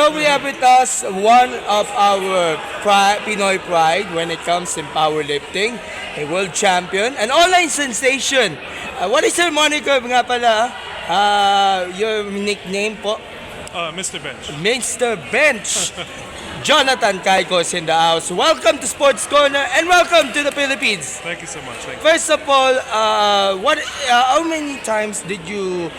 So we have with us one of our Pinoy pride when it comes in powerlifting, a world champion, an online sensation. What is your moniker nga pala? Your nickname po? Mr. Bench. Mr. Bench. Jonathan Cayco is in the house. Welcome to Sports Corner and welcome to the Philippines. Thank you so much. Thank you. First of all, how many times did you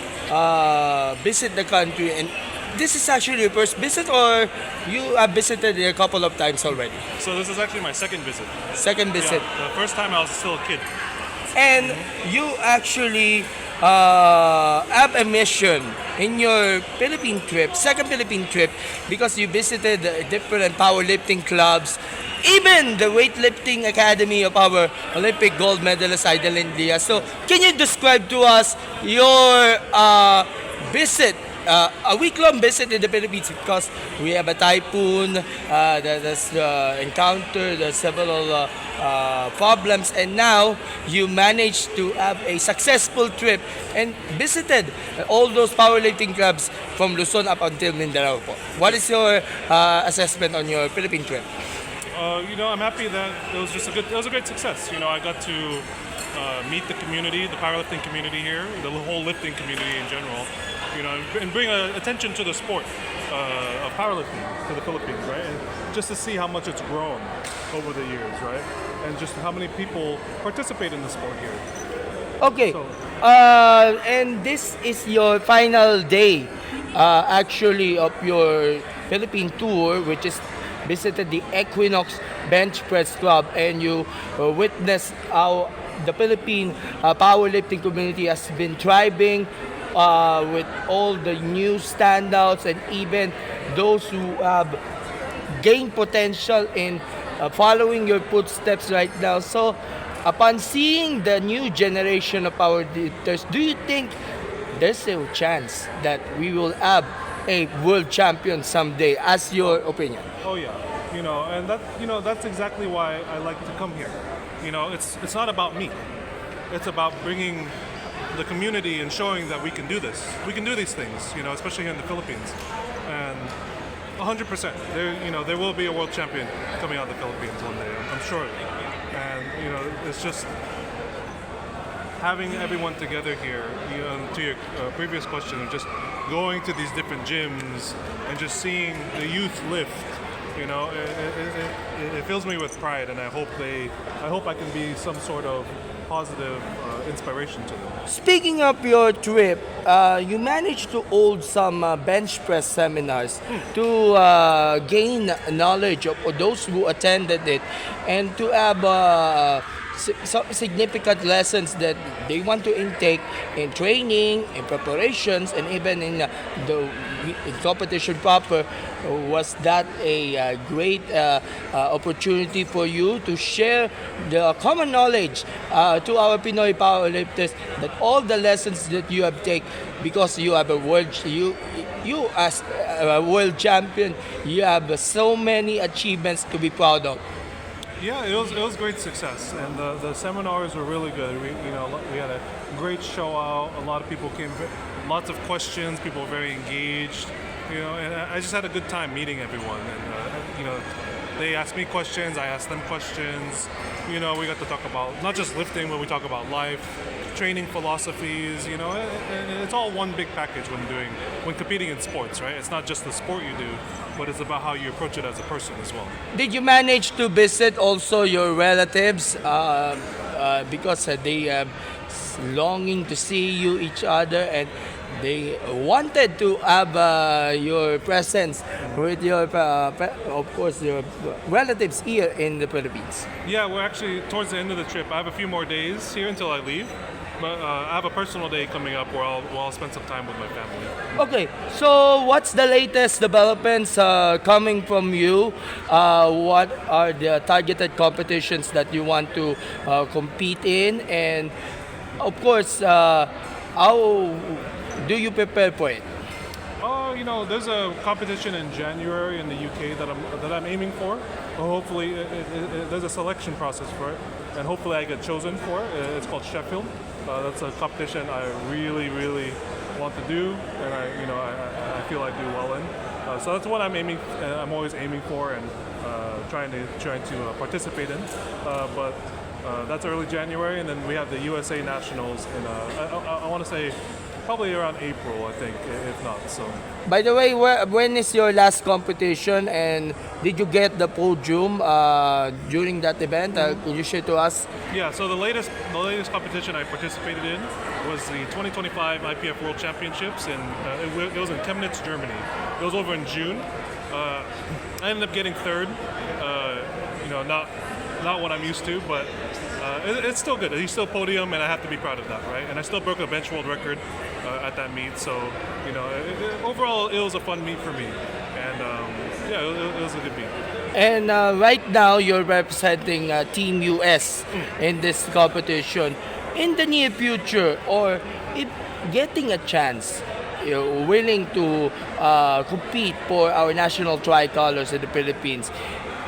visit the country? And this is actually your first visit, or you have visited a couple of times already? So this is actually my second visit. Second visit. Yeah, the first time I was still a kid. And you actually have a mission in your Philippine trip, second Philippine trip, because you visited different powerlifting clubs, even the weightlifting academy of our Olympic gold medalist Idol India. So, can you describe to us your visit, a week-long visit in the Philippines? Because we have a typhoon that has encountered several problems, and now you managed to have a successful trip and visited all those powerlifting clubs from Luzon up until Mindanao po. What is your assessment on your Philippine trip? I'm happy that it was a great success. I got to meet the community, the powerlifting community here, the whole lifting community in general. And bring attention to the sport of powerlifting to the Philippines, right? And just to see how much it's grown over the years, right? And just how many people participate in the sport here. Okay. So, And this is your final day, actually, of your Philippine tour, which is visited the Equinox Bench Press Club, and you witnessed how the Philippine powerlifting community has been thriving with all the new standouts and even those who have gained potential in following your footsteps right now. So, upon seeing the new generation of powerlifters, do you think there's a chance that we will have a world champion someday, as your opinion? oh yeah, and that's exactly why I like to come here. It's not about me. It's about bringing the community and showing that we can do this. We can do these things, especially here in the Philippines. And 100%, there will be a world champion coming out of the Philippines one day. I'm sure. And it's just having everyone together here. To your previous question of just going to these different gyms and just seeing the youth lift. It fills me with pride, and I hope I can be some sort of positive inspiration to them. Speaking of your trip, you managed to hold some bench press seminars to gain knowledge of those who attended it, and to have some significant lessons that they want to intake in training, in preparations, and even in in competition proper. Was that a great opportunity for you to share the common knowledge to our Pinoy powerlifters, that all the lessons that you have taken, because you have you as a world champion, you have so many achievements to be proud of? Yeah, it was great success, and the seminars were really good. We had a great show out. A lot of people came, lots of questions. People were very engaged. And I just had a good time meeting everyone. And they asked me questions. I asked them questions. We got to talk about not just lifting, but we talk about life, training philosophies. It's all one big package when competing in sports, right? It's not just the sport you do, but it's about how you approach it as a person as well. Did you manage to visit also your relatives, because they longing to see you each other, and they wanted to have your presence with your, of course, your relatives here in the Philippines? Yeah, we're actually towards the end of the trip. I have a few more days here until I leave. But I have a personal day coming up where I'll spend some time with my family. Okay, so what's the latest developments coming from you? What are the targeted competitions that you want to compete in? And of course, how do you prepare for it? There's a competition in January in the UK that I'm aiming for. Hopefully, there's a selection process for it, and hopefully I get chosen for it. It's called Sheffield. That's a competition I really, really want to do, and I feel I do well in. So that's what I'm aiming. I'm always aiming for and trying to participate in. But that's early January, and then we have the USA Nationals in I want to say probably around April, I think, if not. So By the way, when is your last competition, and did you get the podium during that event? Could you share to us? yeah, so the latest competition I participated in was the 2025 IPF World Championships, and it was in Chemnitz, Germany. It was over in June. I ended up getting third. Not what I'm used to, but it's still good. He's still podium, and I have to be proud of that, right? And I still broke a bench world record at that meet. So overall, it was a fun meet for me, and yeah, it was a good meet. And right now, you're representing Team US in this competition. In the near future, or if getting a chance, you're willing to compete for our national tricolors in the Philippines,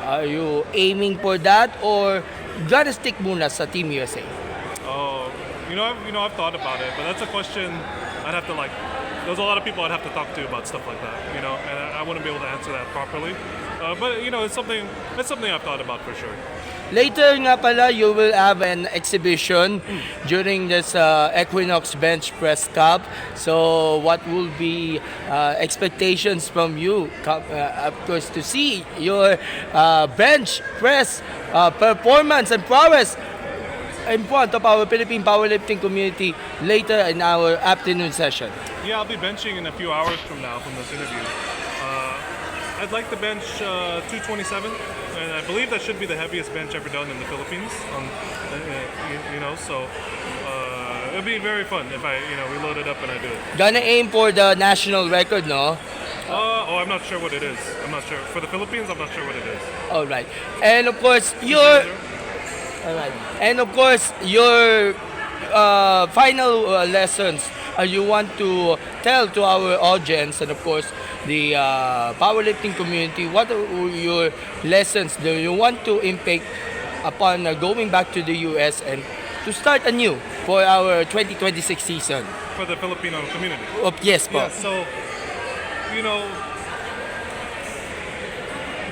are you aiming for that, or gotta stick muna sa Team USA? Oh, I've thought about it, but that's a question I'd have to like. There's a lot of people I'd have to talk to about stuff like that, and I wouldn't be able to answer that properly. But it's something I've thought about for sure. Later nga pala, you will have an exhibition during this Equinox Bench Press Cup. So what will be expectations from you? Of course, to see your bench press performance and prowess in front of our Philippine powerlifting community later in our afternoon session. Yeah, I'll be benching in a few hours from now from this interview. I'd like to bench 227, and I believe that should be the heaviest bench ever done in the Philippines. So it'll be very fun if we load it up and I do it. Gonna aim for the national record, no? I'm not sure what it is. I'm not sure. For the Philippines, I'm not sure what it is. All right, and of course your your final lessons you want to tell to our audience, and of course the powerlifting community. What are your lessons do you want to impact upon going back to the US and to start anew for our 2026 season? For the Filipino community. Yes, po. Yeah, so,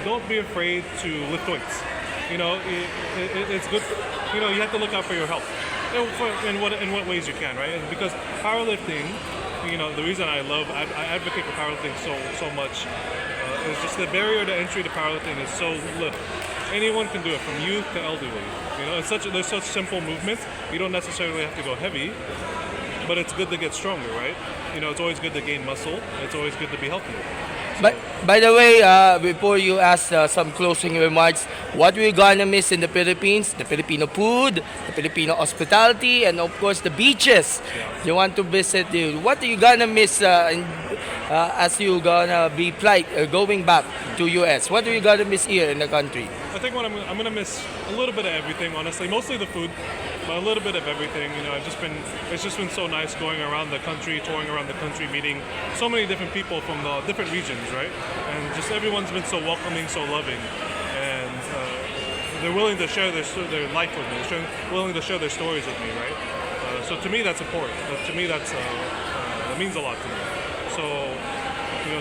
don't be afraid to lift weights. It's good. You have to look out for your health. In what ways you can, right? And because powerlifting, the reason I advocate for powerlifting so much is just the barrier to entry to powerlifting is so little. Anyone can do it, from youth to elderly. There's such simple movements. You don't necessarily have to go heavy, but it's good to get stronger, right? It's always good to gain muscle. It's always good to be healthy. But by the way, before you ask some closing remarks, what we're gonna miss in the Philippines? The Filipino food, the Filipino hospitality, and of course the beaches. You want to visit? What are you gonna miss as you gonna be going back to US? What are you gonna miss here in the country? I think what I'm gonna miss a little bit of everything, honestly. Mostly the food, but a little bit of everything. It's just been so nice going around the country, touring around the country, meeting so many different people from the different regions, right? And just everyone's been so welcoming, so loving, and they're willing to share their life with me. They're willing to share their stories with me, right? So to me, that's important. To me, that means a lot to me. So,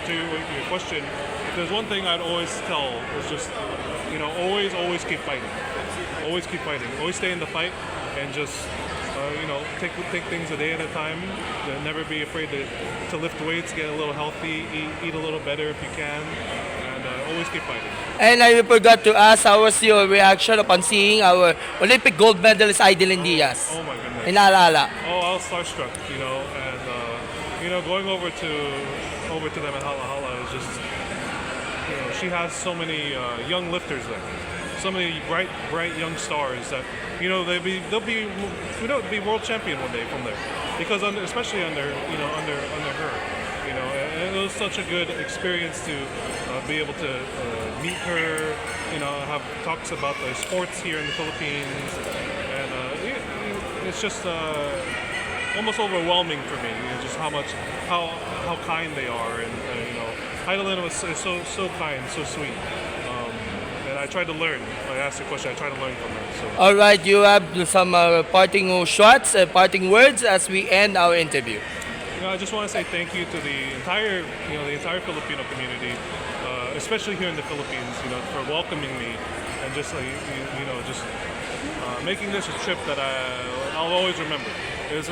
to your question, if there's one thing I'd always tell is just, always keep fighting. Always keep fighting. Always stay in the fight, and just, take things a day at a time. Never be afraid to lift weights, get a little healthy, eat a little better if you can, and always keep fighting. And I forgot to ask, how was your reaction upon seeing our Olympic gold medalist Idilyn Diaz Oh my goodness. in Alala? I was starstruck, and going over to them at Hala Hala is just, she has so many young lifters there, so many bright young stars that they'll be world champion one day from there, because especially under her, and it was such a good experience to be able to meet her, have talks about the sports here in the Philippines, and it's just almost overwhelming for me, just how kind they are, and Heidelin was so kind, so sweet, and I tried to learn. I asked a question, I tried to learn from her. So. All right, you have some parting shots, parting words as we end our interview. I just want to say thank you to the entire Filipino community, especially here in the Philippines, for welcoming me and just just making this a trip that I'll always remember. It's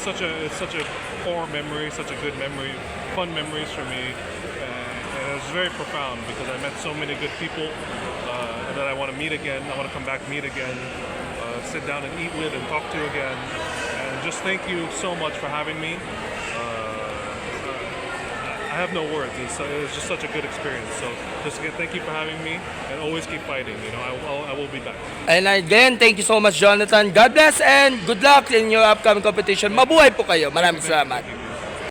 such a core memory, such a good memory, fun memories for me, and it was very profound because I met so many good people that I want to meet again. I want to come back, meet again, sit down and eat with and talk to again. And just thank you so much for having me. I have no words. It was just such a good experience. So just again, thank you for having me, and always keep fighting. I will be back. And again, thank you so much, Jonathan. God bless and good luck in your upcoming competition. Mabuhay po kayo. Maraming salamat.